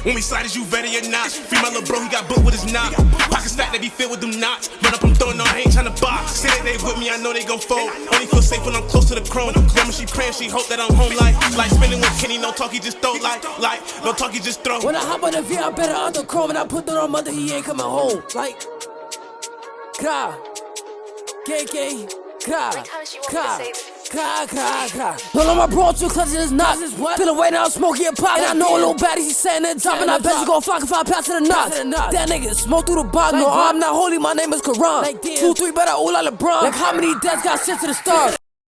When we slide, is you ready or not? Free my little bro, he got booked with his knot. Pockets fat, they be filled with them knots. Run up, I'm throwing on, I ain't tryna box. Say that they with me, I know they gon' fold. Only feel safe when I'm close to the chrome. Grandma, she praying, she hope that I'm home like spinning with Kenny, no talk, he just throw like no talk, he just throw. When I hop on the V, I better under chrome and I put that on mother, he ain't coming home. Like, cry, gay, cry, cry. Don't let my bro too clutch in his knots. Feel away now, smoking a pop. And I know a little baddie, she's saying at the top. And I bet you gon' flock if I pass to the knots. That nigga smoke through the box. No, I'm not holy, my name is Quran. 2, 3, better all like LeBron. Like how many deaths got sent to the stars?